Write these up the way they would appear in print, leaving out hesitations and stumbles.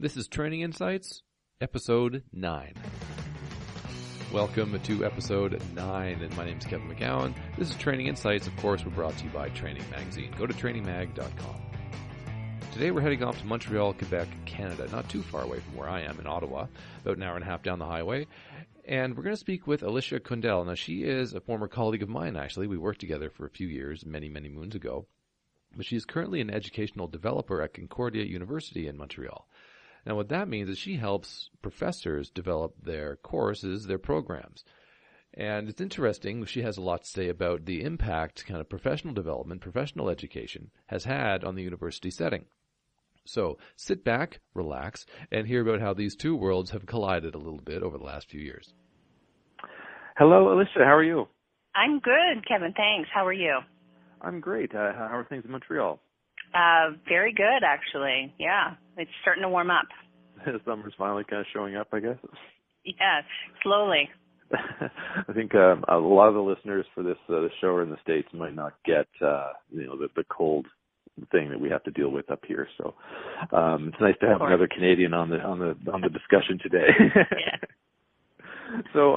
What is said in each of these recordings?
This is Training Insights, Episode 9. Welcome to Episode 9, and my name is Kevin McGowan. This is Training Insights. Of course, we're brought to you by Training Magazine. Go to trainingmag.com. Today we're heading off to Montreal, Quebec, Canada, not too far away from where I am in Ottawa, about an hour and a half down the highway. And we're going to speak with Alicia Cundell. Now, she is a former colleague of mine, actually. We worked together for a few years, many, many moons ago. But she is currently an educational developer at Concordia University in Montreal. Now, what that means is she helps professors develop their courses, their programs. And it's interesting, she has a lot to say about the impact kind of professional development, professional education has had on the university setting. So sit back, relax, and hear about how these two worlds have collided a little bit over the last few years. Hello, Alicia. How are you? I'm good, Kevin. Thanks. How are you? I'm great. How are things in Montreal? Very good, actually. Yeah, it's starting to warm up. Summer's finally kind of showing up, I guess. Yeah, slowly. I think a lot of the listeners for this the show are in the States might not get the cold thing that we have to deal with up here. So it's nice to have another Canadian on the discussion today. Yeah. So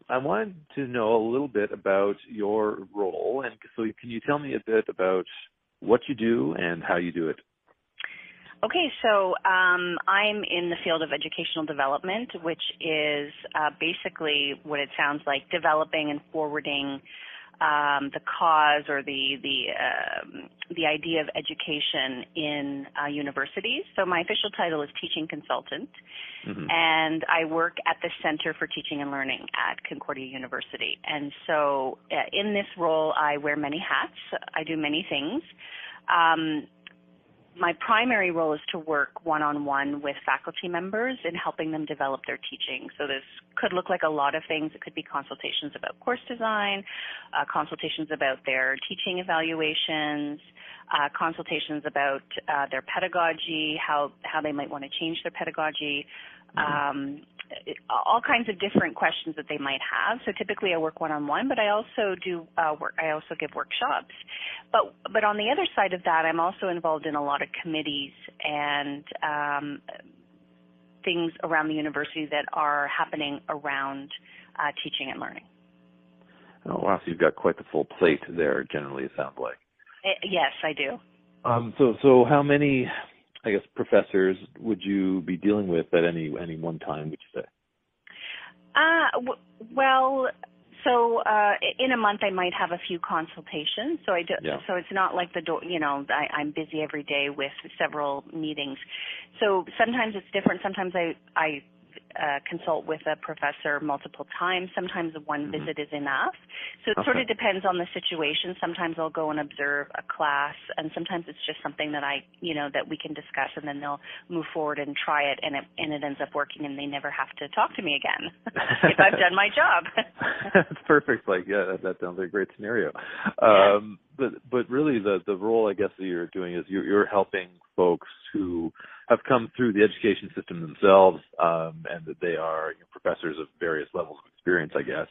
I wanted to know a little bit about your role, and so can you tell me a bit about what you do and how you do it? Okay, so I'm in the field of educational development, which is basically what it sounds like, developing and forwarding the cause or the idea of education in universities. So my official title is teaching consultant, and I work at the Center for Teaching and Learning at Concordia University. And so in this role, I wear many hats. I do many things. My primary role is to work one-on-one with faculty members in helping them develop their teaching. So this could look like a lot of things. It could be consultations about course design, consultations about their teaching evaluations, consultations about their pedagogy, how they might want to change their pedagogy, all kinds of different questions that they might have. So typically I work one-on-one, but I also do I also give workshops. But on the other side of that, I'm also involved in a lot of committees and things around the university that are happening around teaching and learning. Oh, wow. So you've got quite the full plate there, generally, it sounds like. Yes, I do. So how many, I guess, professors would you be dealing with at any one time, would you say? So in a month I might have a few consultations. So I do. Yeah. So it's not like I'm busy every day with several meetings. So sometimes it's different. Sometimes I consult with a professor multiple times. Sometimes one visit is enough. So it sort of depends on the situation. Sometimes I'll go and observe a class, and sometimes it's just something that that we can discuss, and then they'll move forward and try it, and it ends up working, and they never have to talk to me again if I've done my job. That's perfect. That sounds like a great scenario. But really the role, I guess, that you're doing is you're helping folks who have come through the education system themselves, and that they are professors of various levels of experience, I guess,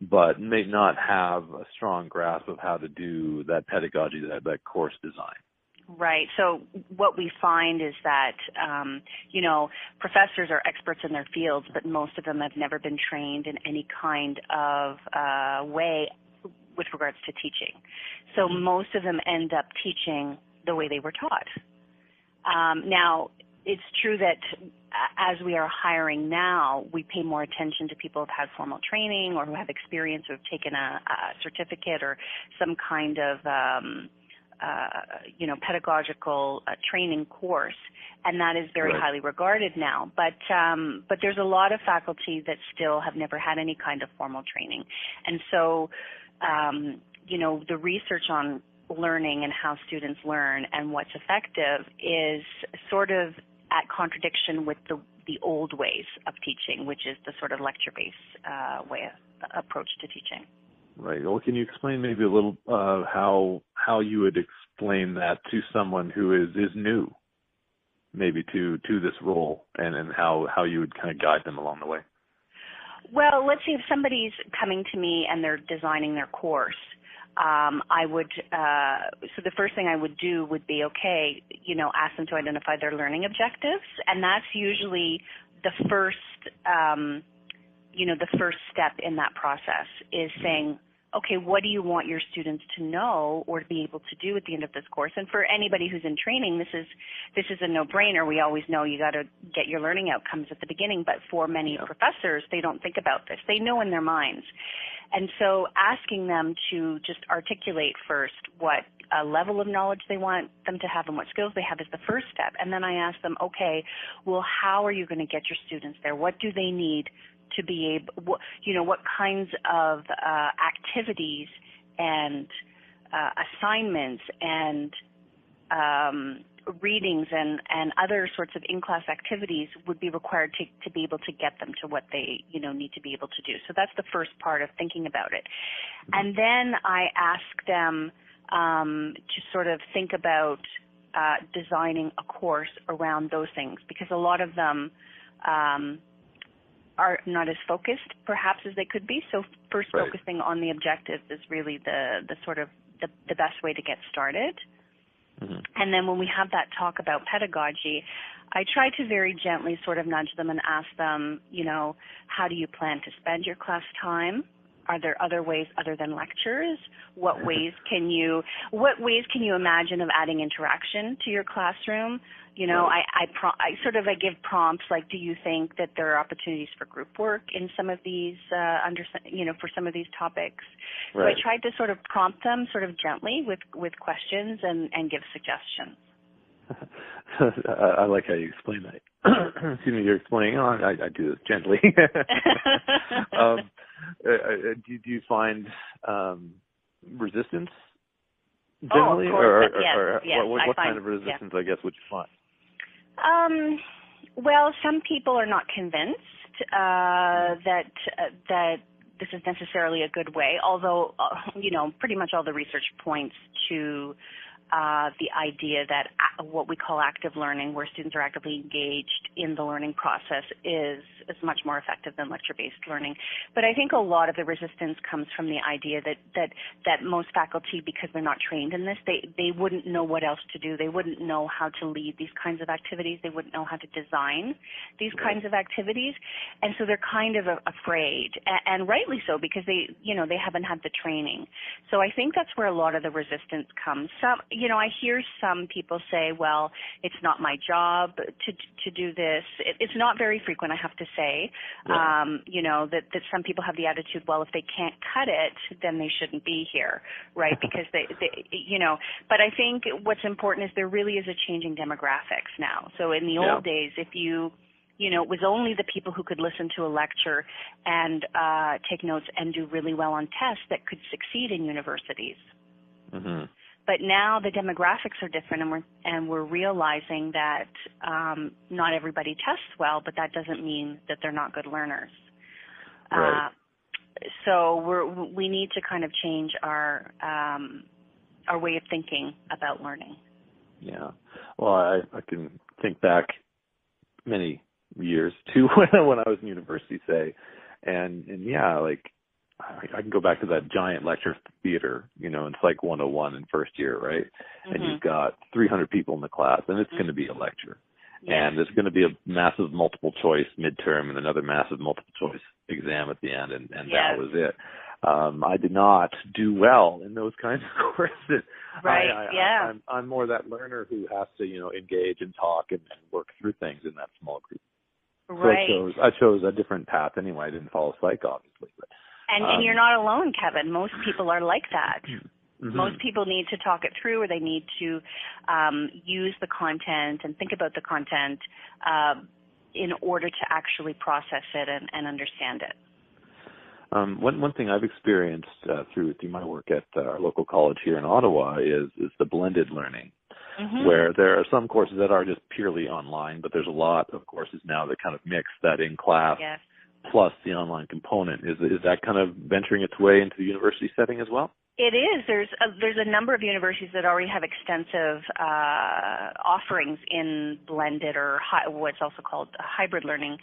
but may not have a strong grasp of how to do that pedagogy, that course design. Right. So what we find is that, professors are experts in their fields, but most of them have never been trained in any kind of way with regards to teaching. So most of them end up teaching the way they were taught. Now, it's true that as we are hiring now, we pay more attention to people who have had formal training or who have experience or have taken a certificate or some kind of pedagogical training course, and that is very highly regarded now. But there's a lot of faculty that still have never had any kind of formal training, and so the research on learning and how students learn and what's effective is sort of at contradiction with the old ways of teaching, which is the sort of lecture-based approach to teaching. Right. Well, can you explain maybe a little how you would explain that to someone who is new, maybe to this role, and how you would kind of guide them along the way? Well, let's see if somebody's coming to me and they're designing their course. I would, so the first thing I would do would be, okay, ask them to identify their learning objectives. And that's usually the first, the first step in that process is saying, okay, what do you want your students to know or to be able to do at the end of this course? And for anybody who's in training, this is a no-brainer. We always know you got to get your learning outcomes at the beginning, but for many professors, they don't think about this. They know in their minds. And so asking them to just articulate first what level of knowledge they want them to have and what skills they have is the first step. And then I ask them, okay, well, how are you going to get your students there? What do they need to be able, what kinds of activities and assignments and readings and other sorts of in-class activities would be required to be able to get them to what they, need to be able to do. So that's the first part of thinking about it. And then I ask them to sort of think about designing a course around those things, because a lot of them are not as focused perhaps as they could be. So first focusing on the objectives is really the sort of the best way to get started. Mm-hmm. And then when we have that talk about pedagogy, I try to very gently sort of nudge them and ask them, how do you plan to spend your class time? Are there other ways other than lectures? What ways can you imagine of adding interaction to your classroom? I give prompts like, do you think that there are opportunities for group work in some of these, for some of these topics? Right. So I tried to sort of prompt them sort of gently with questions and give suggestions. I like how you explain that. Excuse me, you're explaining. I do this gently. Do you find resistance generally, of course, yes, what kind of resistance, I guess, would you find? Well, some people are not convinced that this is necessarily a good way, although, pretty much all the research points to the idea that what we call active learning, where students are actively engaged in the learning process, is much more effective than lecture-based learning. But I think a lot of the resistance comes from the idea that most faculty, because they're not trained in this, they wouldn't know what else to do. They wouldn't know how to lead these kinds of activities. They wouldn't know how to design these kinds of activities. And so they're kind of afraid, and rightly so, because they haven't had the training. So I think that's where a lot of the resistance comes. I hear some people say, well, it's not my job to do this. It's not very frequent, I have to say, that some people have the attitude, well, if they can't cut it, then they shouldn't be here, right? Because but I think what's important is there really is a changing demographics now. So in the old days, if it was only the people who could listen to a lecture and take notes and do really well on tests that could succeed in universities. Mm-hmm. But now the demographics are different, and we're realizing that not everybody tests well, but that doesn't mean that they're not good learners. Right. So we need to kind of change our way of thinking about learning. Yeah. Well, I can think back many years to when I was in university, say, and I can go back to that giant lecture theater, in Psych 101 in first year, right? Mm-hmm. And you've got 300 people in the class, and it's going to be a lecture. Yes. And there's going to be a massive multiple choice midterm and another massive multiple choice exam at the end, and that was it. I did not do well in those kinds of courses. Right, I'm more that learner who has to, engage and talk and work through things in that small group. Right. So I chose a different path anyway. I didn't follow psych, obviously, but. And you're not alone, Kevin. Most people are like that. Mm-hmm. Most people need to talk it through, or they need to use the content and think about the content in order to actually process it and understand it. One thing I've experienced through my work at our local college here in Ottawa is the blended learning, mm-hmm. where there are some courses that are just purely online, but there's a lot of courses now that kind of mix that in class. Yes. Plus the online component. Is that kind of venturing its way into the university setting as well? It is. There's a number of universities that already have extensive offerings in blended or what's also called hybrid learning,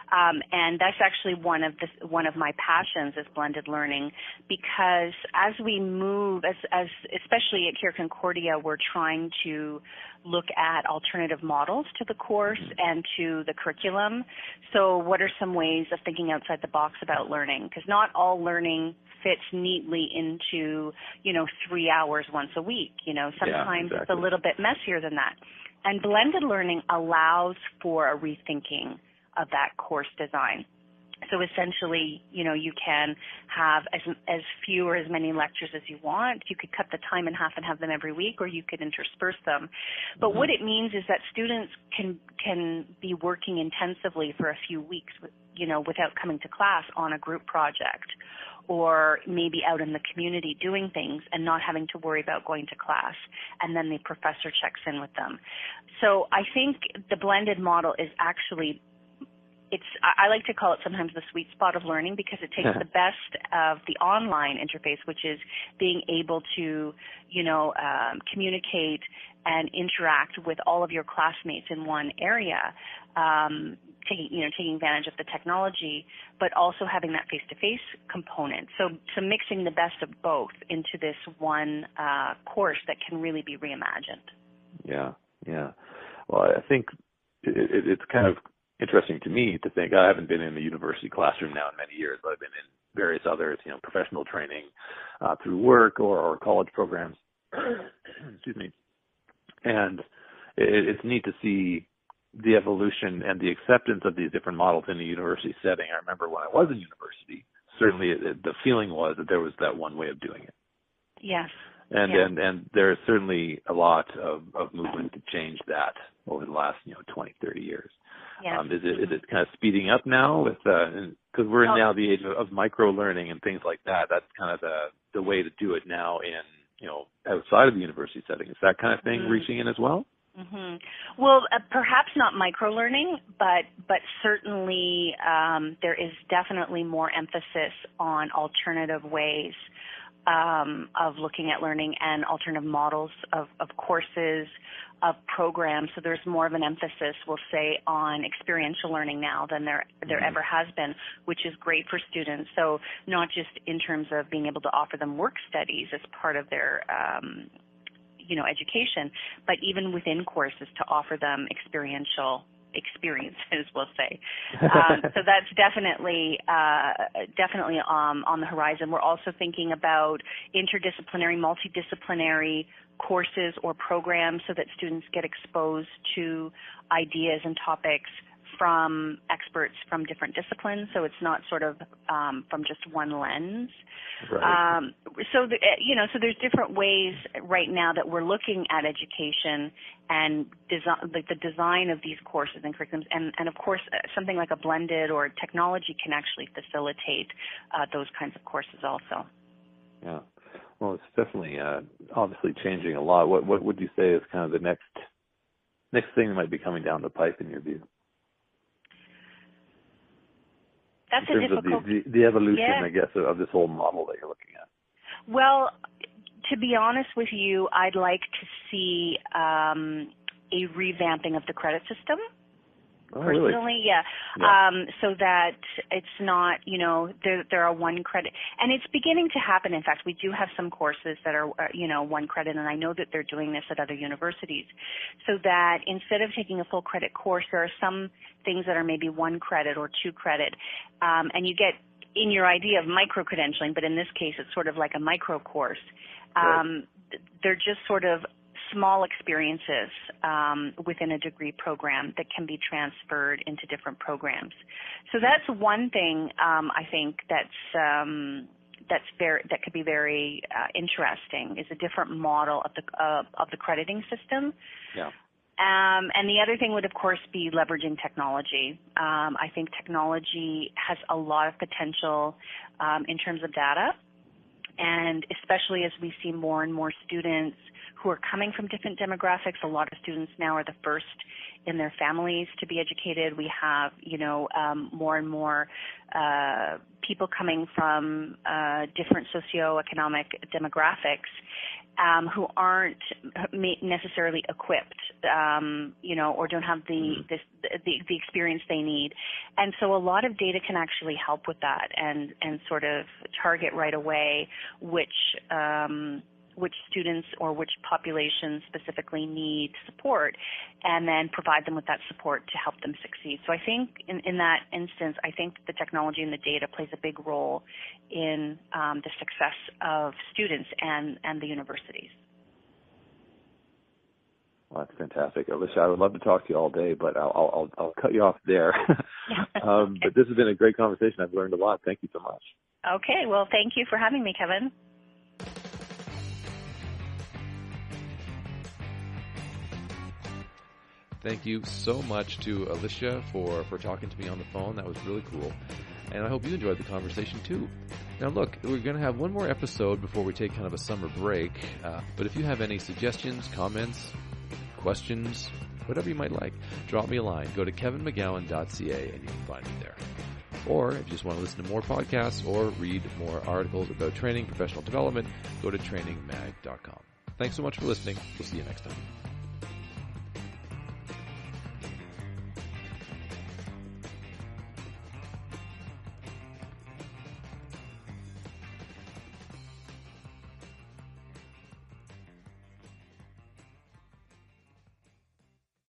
and that's actually one of my passions is blended learning, because as we move, as especially here at Concordia, we're trying to look at alternative models to the course and to the curriculum. So what are some ways of thinking outside the box about learning? Because not all learning fits neatly into, 3 hours once a week. Sometimes It's a little bit messier than that. And blended learning allows for a rethinking of that course design. So essentially, you can have as few or as many lectures as you want. You could cut the time in half and have them every week, or you could intersperse them. But what it means is that students can be working intensively for a few weeks, without coming to class on a group project, or maybe out in the community doing things and not having to worry about going to class, and then the professor checks in with them. So I think the blended model is actually, I like to call it sometimes the sweet spot of learning, because it takes the best of the online interface, which is being able to, communicate and interact with all of your classmates in one area, taking advantage of the technology, but also having that face-to-face component. So mixing the best of both into this one course that can really be reimagined. Yeah. Well, I think it's kind of interesting to me to think, I haven't been in the university classroom now in many years, but I've been in various others, professional training through work or college programs. Excuse me. And it's neat to see the evolution and the acceptance of these different models in the university setting. I remember when I was in university, certainly the feeling was that there was that one way of doing it. Yes. And there's certainly a lot of movement to change that over the last 20, 30 years. Yes. Is it kind of speeding up now with because we're in now the age of micro learning and things like that. That's kind of the way to do it now in outside of the university setting. Is that kind of thing reaching in as well? Mm-hmm. Well, perhaps not micro-learning, but certainly there is definitely more emphasis on alternative ways of looking at learning and alternative models of courses, of programs. So there's more of an emphasis, we'll say, on experiential learning now than there ever has been, which is great for students. So not just in terms of being able to offer them work studies as part of their education, but even within courses to offer them experiential experiences, we'll say. So that's definitely on the horizon. We're also thinking about interdisciplinary, multidisciplinary courses or programs so that students get exposed to ideas and topics from experts from different disciplines, so it's not sort of from just one lens. Right. So there's different ways right now that we're looking at education and the design of these courses and curriculums, and of course something like a blended or technology can actually facilitate those kinds of courses also. Yeah. Well, it's definitely obviously changing a lot. What would you say is kind of the next thing that might be coming down the pipe in your view? That's in terms a difficult. Of the evolution, I guess, of this whole model that you're looking at. Well, to be honest with you, I'd like to see a revamping of the credit system. Personally, really? yeah. So that it's not, there are one credit, and it's beginning to happen. In fact, we do have some courses that are, one credit, and I know that they're doing this at other universities. So that instead of taking a full credit course, there are some things that are maybe 1 credit or 2 credit, and you get in your idea of micro-credentialing, but in this case, it's sort of like a micro course. Right. They're just sort of small experiences within a degree program that can be transferred into different programs. So that's one thing I think that could be very interesting, is a different model of the crediting system. Yeah. And the other thing would, of course, be leveraging technology. I think technology has a lot of potential in terms of data And especially as we see more and more students who are coming from different demographics, a lot of students now are the first in their families to be educated. We have, more and more people coming from different socioeconomic demographics who aren't necessarily equipped, or don't have the experience they need. And so a lot of data can actually help with that and sort of target right away which students or which populations specifically need support, and then provide them with that support to help them succeed. So I think in that instance, I think the technology and the data plays a big role in the success of students and the universities. Well, that's fantastic. Alicia, I would love to talk to you all day, but I'll cut you off there. Okay. But this has been a great conversation. I've learned a lot. Thank you so much. Okay. Well, thank you for having me, Kevin. Thank you so much to Alicia for talking to me on the phone. That was really cool. And I hope you enjoyed the conversation too. Now look, we're going to have one more episode before we take kind of a summer break. But if you have any suggestions, comments, questions, whatever you might like, drop me a line. Go to kevinmcgowan.ca and you can find me there. Or if you just want to listen to more podcasts or read more articles about training, professional development, go to trainingmag.com. Thanks so much for listening. We'll see you next time.